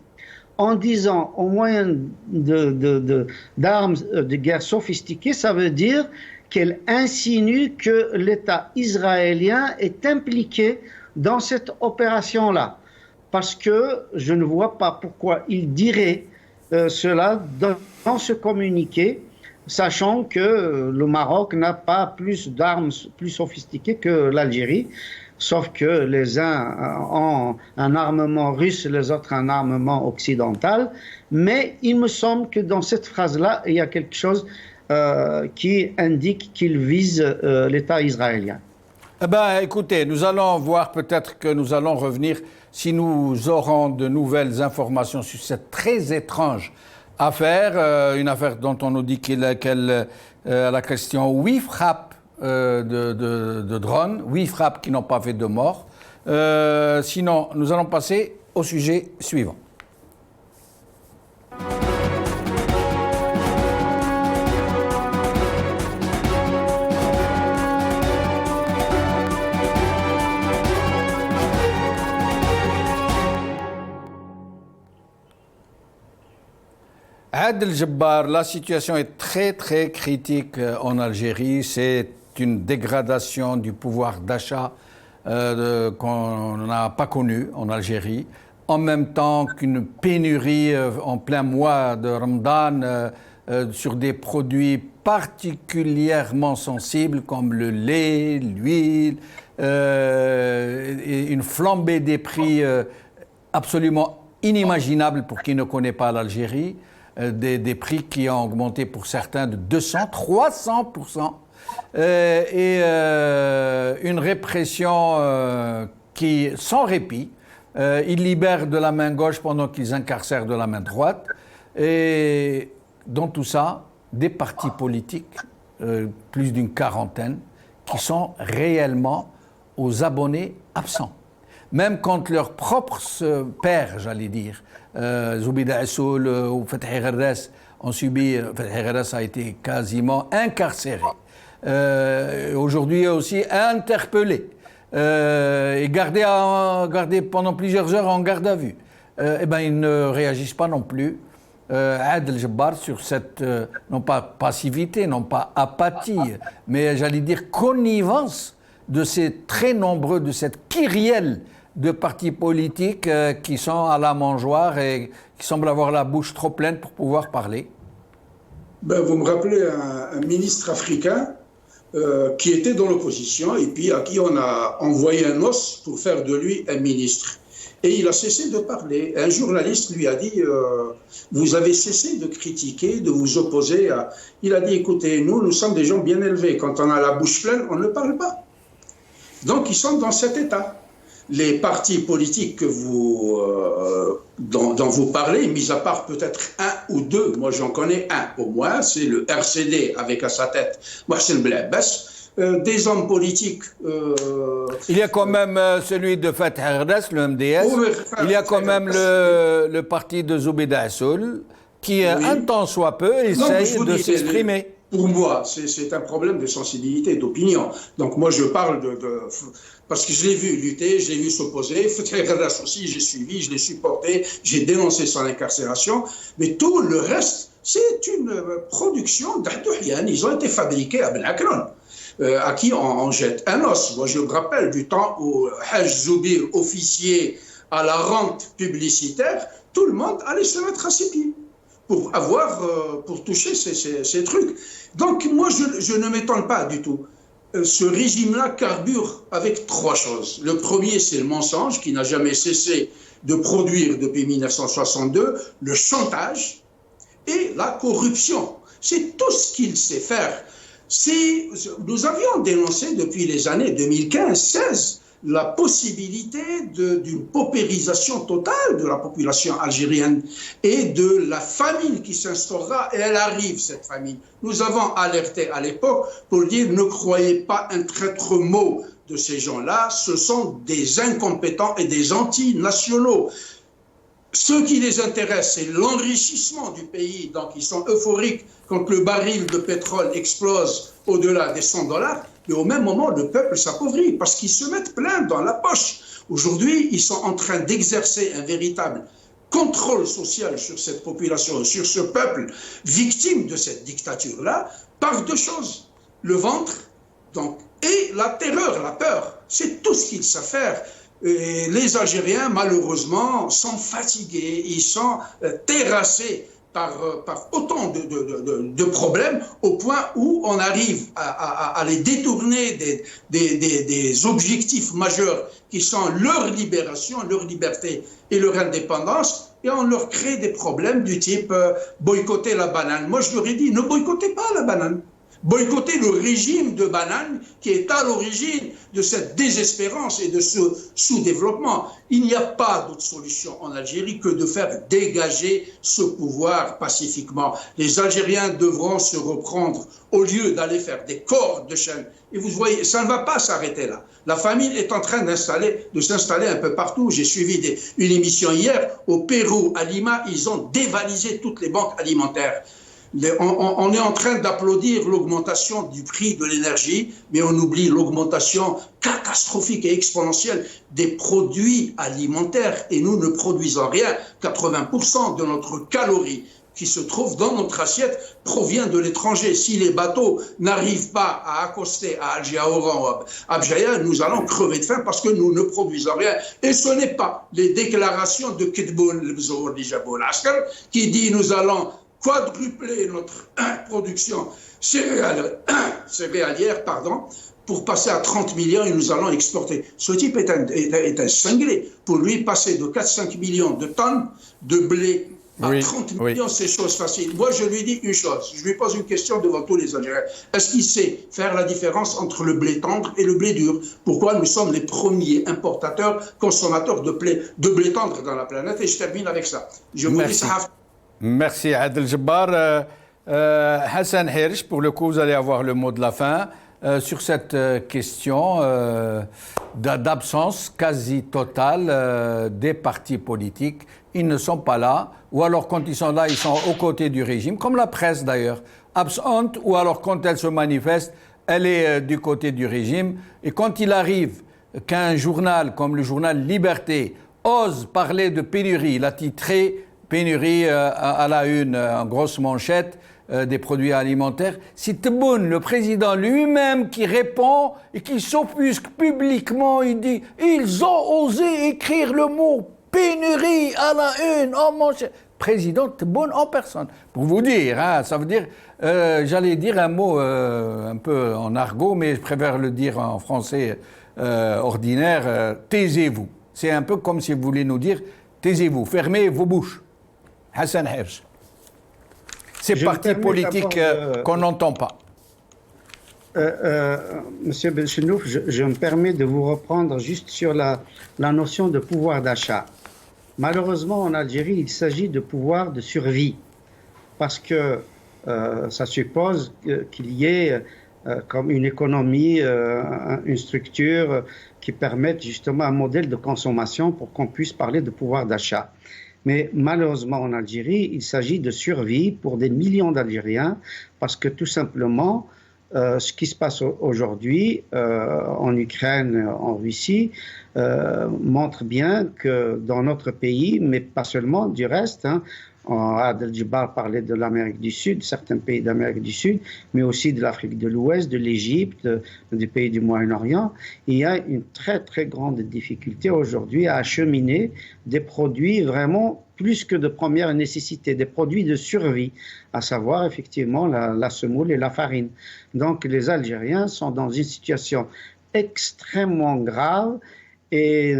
En disant au moyen d'armes de guerre sophistiquées, ça veut dire qu'elle insinue que l'État israélien est impliqué dans cette opération-là. Parce que je ne vois pas pourquoi il dirait cela dans ce communiqué, sachant que le Maroc n'a pas plus d'armes plus sophistiquées que l'Algérie. Sauf que les uns ont un armement russe, les autres un armement occidental. Mais il me semble que dans cette phrase-là, il y a quelque chose qui indique qu'il vise l'État israélien. Eh bien, écoutez, nous allons voir, peut-être que nous allons revenir, si nous aurons de nouvelles informations sur cette très étrange affaire, une affaire dont on nous dit qu'elle la question oui frappe de drones, 8 frappes qui n'ont pas fait de mort. Sinon, nous allons passer au sujet suivant. Adel Jabbar, la situation est très très critique en Algérie. C'est une dégradation du pouvoir d'achat qu'on n'a pas connu en Algérie, en même temps qu'une pénurie en plein mois de Ramadan sur des produits particulièrement sensibles comme le lait, l'huile, et une flambée des prix absolument inimaginable pour qui ne connaît pas l'Algérie, des prix qui ont augmenté pour certains de 200, 300%. Et une répression qui, sans répit, ils libèrent de la main gauche pendant qu'ils incarcèrent de la main droite. Et dans tout ça, des partis politiques, plus d'une quarantaine, qui sont réellement aux abonnés absents. Même quand leurs propres pères, j'allais dire, Zoubida Assoul ou Fethi Gherres ont subi, Fethi Gherres a été quasiment incarcéré. Aujourd'hui aussi interpellé et gardé pendant plusieurs heures en garde à vue. Eh ben, ils ne réagissent pas non plus. Adel Jabbar sur cette, non pas passivité, non pas apathie, mais j'allais dire connivence de ces très nombreux, de cette kyrielle de partis politiques qui sont à la mangeoire et qui semblent avoir la bouche trop pleine pour pouvoir parler. Ben, vous me rappelez un ministre africain qui était dans l'opposition et puis à qui on a envoyé un os pour faire de lui un ministre. Et il a cessé de parler. Un journaliste lui a dit vous avez cessé de critiquer, de vous opposer à... Il a dit écoutez, nous sommes des gens bien élevés. Quand on a la bouche pleine, on ne parle pas. Donc ils sont dans cet état. Les partis politiques que dont vous parlez, mis à part peut-être un ou deux, moi j'en connais un au moins, c'est le RCD avec à sa tête Mohsen Belabès, des hommes politiques. Il y a quand même celui de Fethi Gherres, le MDS, il y a quand même le parti de Zoubida Assoul, qui un temps soit peu essaye de s'exprimer. Pour moi, c'est un problème de sensibilité, d'opinion. Donc moi je parle parce que je l'ai vu lutter, je l'ai vu s'opposer. Fethi Gherres aussi, j'ai suivi, je l'ai supporté, j'ai dénoncé son incarcération. Mais tout le reste, c'est une production d'Ardouhian. Ils ont été fabriqués à Ben Akron, à qui on jette un os. Moi je me rappelle du temps où Haj Zoubir, officier à la rente publicitaire, tout le monde allait se mettre à ses pieds pour toucher ces trucs. Donc moi je ne m'étonne pas du tout. Ce régime-là carbure avec trois choses. Le premier, c'est le mensonge qui n'a jamais cessé de produire depuis 1962, le chantage et la corruption. C'est tout ce qu'il sait faire. Nous avions dénoncé depuis les années 2015-16 la possibilité d'une paupérisation totale de la population algérienne et de la famine qui s'instaurera, et elle arrive, cette famine. Nous avons alerté à l'époque pour dire ne croyez pas un traître mot de ces gens-là, ce sont des incompétents et des antinationaux. Ce qui les intéresse, c'est l'enrichissement du pays, donc ils sont euphoriques quand le baril de pétrole explose au-delà des $100, mais au même moment, le peuple s'appauvrit parce qu'ils se mettent plein dans la poche. Aujourd'hui, ils sont en train d'exercer un véritable contrôle social sur cette population, sur ce peuple victime de cette dictature-là, par deux choses. Le ventre, donc, et la terreur, la peur. C'est tout ce qu'ils savent faire. Et les Algériens, malheureusement, sont fatigués, ils sont terrassés par autant de problèmes, au point où on arrive à les détourner des objectifs majeurs qui sont leur libération, leur liberté et leur indépendance, et on leur crée des problèmes du type boycotter la banane. Moi, je leur ai dit, ne boycottez pas la banane. Boycotter le régime de banane qui est à l'origine de cette désespérance et de ce sous-développement. Il n'y a pas d'autre solution en Algérie que de faire dégager ce pouvoir pacifiquement. Les Algériens devront se reprendre au lieu d'aller faire des cordes de chaîne. Et vous voyez, ça ne va pas s'arrêter là. La famine est en train de s'installer un peu partout. J'ai suivi une émission hier au Pérou, à Lima, ils ont dévalisé toutes les banques alimentaires. On est en train d'applaudir l'augmentation du prix de l'énergie, mais on oublie l'augmentation catastrophique et exponentielle des produits alimentaires. Et nous ne produisons rien. 80% de notre calorie qui se trouve dans notre assiette provient de l'étranger. Si les bateaux n'arrivent pas à accoster à Alger, à Oran, à Abjaya, nous allons crever de faim parce que nous ne produisons rien. Et ce n'est pas les déclarations de Kedboun, le Bzour Dijaboul Askar, qui dit nous allons quadrupler notre production céréalière, pour passer à 30 millions et nous allons exporter. Ce type est un cinglé. Pour lui, passer de 4-5 millions de tonnes de blé à 30 millions, c'est chose facile. Moi, je lui dis une chose. Je lui pose une question devant tous les Algériens. Est-ce qu'il sait faire la différence entre le blé tendre et le blé dur? Pourquoi nous sommes les premiers importateurs, consommateurs de blé tendre dans la planète? Et je termine avec ça. Je vous dis ça. Merci Adel Jabbar. Hassan Hirsch, pour le coup, vous allez avoir le mot de la fin sur cette question d'absence quasi totale des partis politiques. Ils ne sont pas là, ou alors quand ils sont là, ils sont aux côtés du régime, comme la presse d'ailleurs, absente, ou alors quand elle se manifeste, elle est du côté du régime. Et quand il arrive qu'un journal comme le journal Liberté ose parler de pénurie, il a titré pénurie à la une, en grosse manchette, des produits alimentaires. C'est Tebboune, le président lui-même, qui répond et qui s'offusque publiquement. Il dit « Ils ont osé écrire le mot pénurie à la une, en manchette ». Président Tebboune en personne. Pour vous dire, hein, ça veut dire, j'allais dire un mot un peu en argot, mais je préfère le dire en français ordinaire, taisez-vous. C'est un peu comme si vous voulez nous dire, taisez-vous, fermez vos bouches. Hassan Hirsch. Ces partis politiques qu'on n'entend pas. Monsieur Benchenouf, je me permets de vous reprendre juste sur la notion de pouvoir d'achat. Malheureusement, en Algérie, il s'agit de pouvoir de survie, parce que ça suppose qu'il y ait comme une économie, une structure qui permette justement un modèle de consommation pour qu'on puisse parler de pouvoir d'achat. Mais malheureusement, en Algérie, il s'agit de survie pour des millions d'Algériens, parce que tout simplement, ce qui se passe aujourd'hui en Ukraine, en Russie, montre bien que dans notre pays, mais pas seulement du reste, hein, Adel Jabbar parlait de l'Amérique du Sud, certains pays d'Amérique du Sud, mais aussi de l'Afrique de l'Ouest, de l'Égypte, des pays du Moyen-Orient. Il y a une très très grande difficulté aujourd'hui à acheminer des produits vraiment plus que de première nécessité, des produits de survie, à savoir effectivement la semoule et la farine. Donc les Algériens sont dans une situation extrêmement grave Et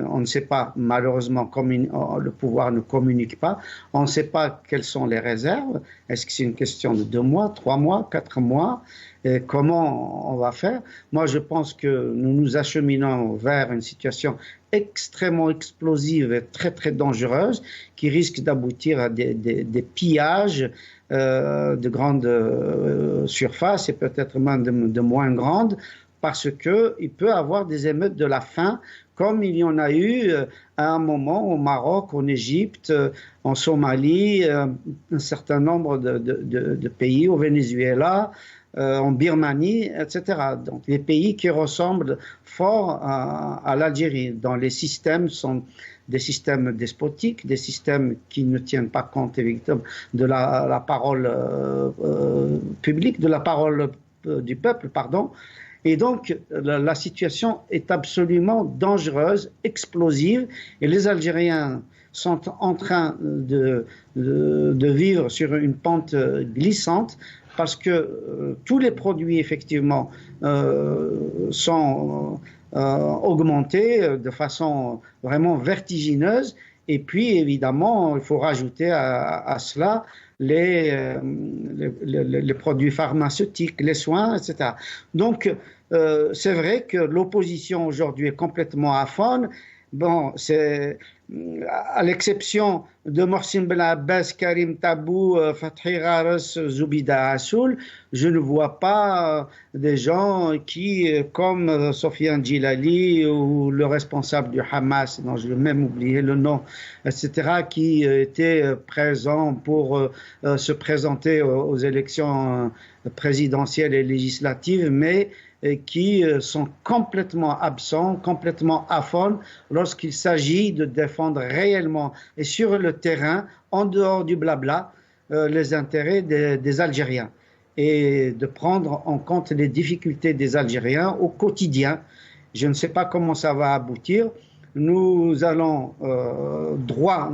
on ne sait pas, malheureusement, le pouvoir ne communique pas. On ne sait pas quelles sont les réserves. Est-ce que c'est une question de 2 mois, 3 mois, 4 mois? Et comment on va faire? Moi, je pense que nous nous acheminons vers une situation extrêmement explosive et très, très dangereuse qui risque d'aboutir à des pillages de grande surface et peut-être même de moins grande, parce qu'il peut y avoir des émeutes de la faim, comme il y en a eu à un moment au Maroc, en Égypte, en Somalie, un certain nombre de pays, au Venezuela, en Birmanie, etc. Donc les pays qui ressemblent fort à l'Algérie, dont les systèmes sont des systèmes despotiques, des systèmes qui ne tiennent pas compte évidemment de la parole publique, de la parole du peuple, pardon. Et donc, la situation est absolument dangereuse, explosive, et les Algériens sont en train de vivre sur une pente glissante parce que tous les produits, effectivement, sont augmentés de façon vraiment vertigineuse. Et puis, évidemment, il faut rajouter à cela les produits pharmaceutiques, les soins, etc. Donc, c'est vrai que l'opposition aujourd'hui est complètement aphone. Bon, c'est à l'exception de Mohsin Ben Abbas, Karim Tabou, Fathi Ghares, Zoubida Assoul, je ne vois pas des gens qui, comme Sofiane Djilali ou le responsable du Hamas, dont je vais même oublier le nom, etc., qui étaient présents pour se présenter aux élections présidentielles et législatives, mais qui sont complètement absents, complètement aphones lorsqu'il s'agit de défendre réellement et sur le terrain, en dehors du blabla, les intérêts des Algériens et de prendre en compte les difficultés des Algériens au quotidien. Je ne sais pas comment ça va aboutir. Nous allons droit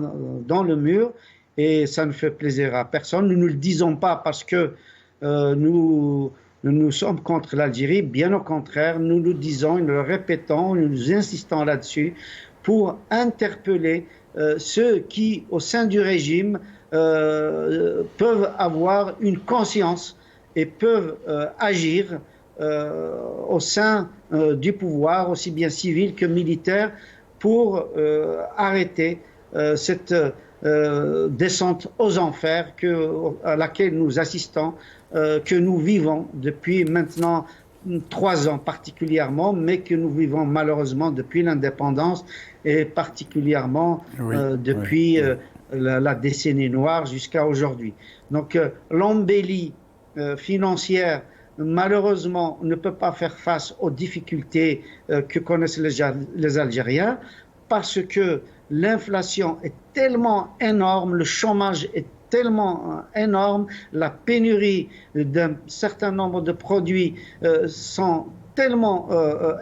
dans le mur et ça ne fait plaisir à personne. Nous ne le disons pas parce que nous sommes contre l'Algérie, bien au contraire, nous le disons, nous le répétons, nous insistons là-dessus pour interpeller ceux qui, au sein du régime, peuvent avoir une conscience et peuvent agir au sein du pouvoir, aussi bien civil que militaire, pour arrêter cette descente aux enfers à laquelle nous assistons, que nous vivons depuis maintenant 3 ans particulièrement, mais que nous vivons malheureusement depuis l'indépendance et particulièrement depuis la décennie noire jusqu'à aujourd'hui. Donc l'embellie financière, malheureusement, ne peut pas faire face aux difficultés que connaissent les Algériens parce que l'inflation est tellement énorme, le chômage est tellement énorme, la pénurie d'un certain nombre de produits sont tellement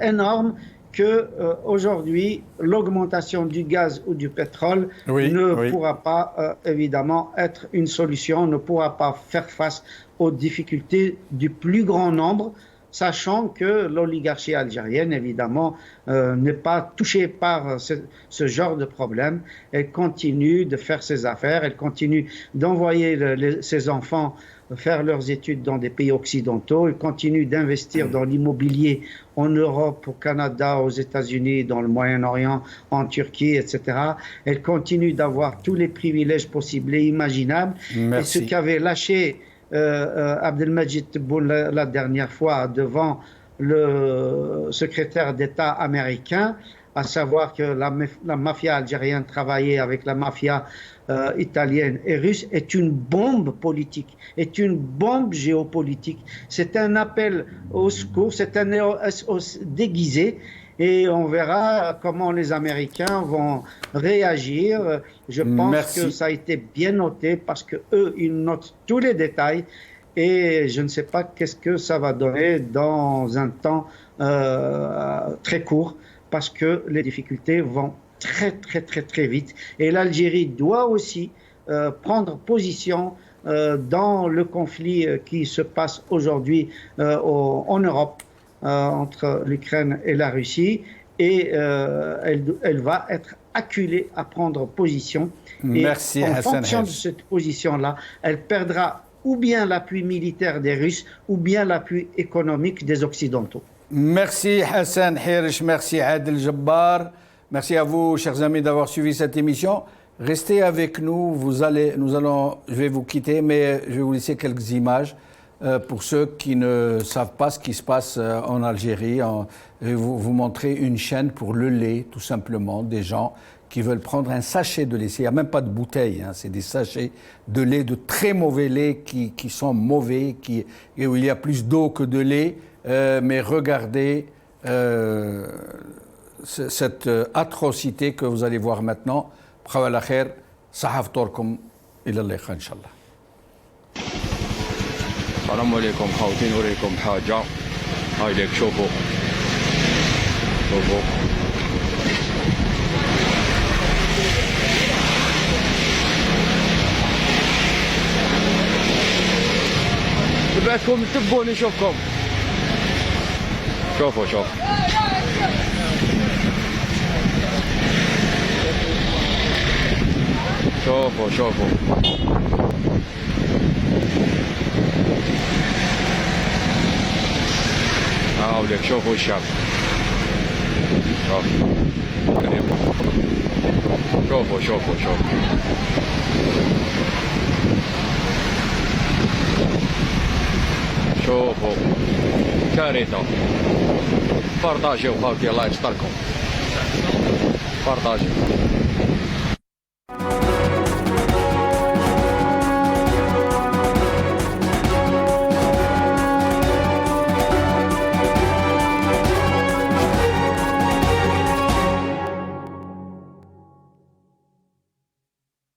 énormes que aujourd'hui l'augmentation du gaz ou du pétrole ne pourra pas évidemment être une solution, ne pourra pas faire face aux difficultés du plus grand nombre, sachant que l'oligarchie algérienne, évidemment, n'est pas touchée par ce genre de problème. Elle continue de faire ses affaires, elle continue d'envoyer ses enfants faire leurs études dans des pays occidentaux, elle continue d'investir dans l'immobilier en Europe, au Canada, aux États-Unis, dans le Moyen-Orient, en Turquie, etc. Elle continue d'avoir tous les privilèges possibles et imaginables. Merci. Et ce qu'avait lâché Abdelmajid Tebboune la dernière fois devant le secrétaire d'État américain, à savoir que la mafia algérienne travaillait avec la mafia italienne et russe, est une bombe politique, est une bombe géopolitique. C'est un appel au secours, c'est un SOS déguisé. Et on verra comment les Américains vont réagir. Je pense que ça a été bien noté parce que eux, ils notent tous les détails. Et je ne sais pas qu'est-ce que ça va donner dans un temps très court parce que les difficultés vont très, très, très, très vite. Et l'Algérie doit aussi prendre position dans le conflit qui se passe aujourd'hui en Europe. Entre l'Ukraine et la Russie, et elle va être acculée à prendre position. Merci, et en Hassan fonction de Hirsch. cette position-là, elle perdra ou bien l'appui militaire des Russes ou bien l'appui économique des Occidentaux. Merci Hassan Hirsch, merci Adel Jabbar, merci à vous chers amis d'avoir suivi cette émission. Restez avec nous, je vais vous quitter, mais je vais vous laisser quelques images pour ceux qui ne savent pas ce qui se passe en Algérie. Je vais vous montrer une chaîne pour le lait, tout simplement, des gens qui veulent prendre un sachet de lait. Il n'y a même pas de bouteille, hein, c'est des sachets de lait, de très mauvais lait qui sont mauvais, et où il y a plus d'eau que de lait. Mais regardez cette atrocité que vous allez voir maintenant. بخوال خير صحة فطوركم إلى اللقاء إن شاء الله. السلام عليكم خوتي نوريكم حاجة هاي ليك شوفوا تبعتكم تبوني شوفكم شوفوا شوفوا هاوليك شوفوا الشعب شوفوا كارثة بارطاجيو خاوتي الله يستركم بارطاجيو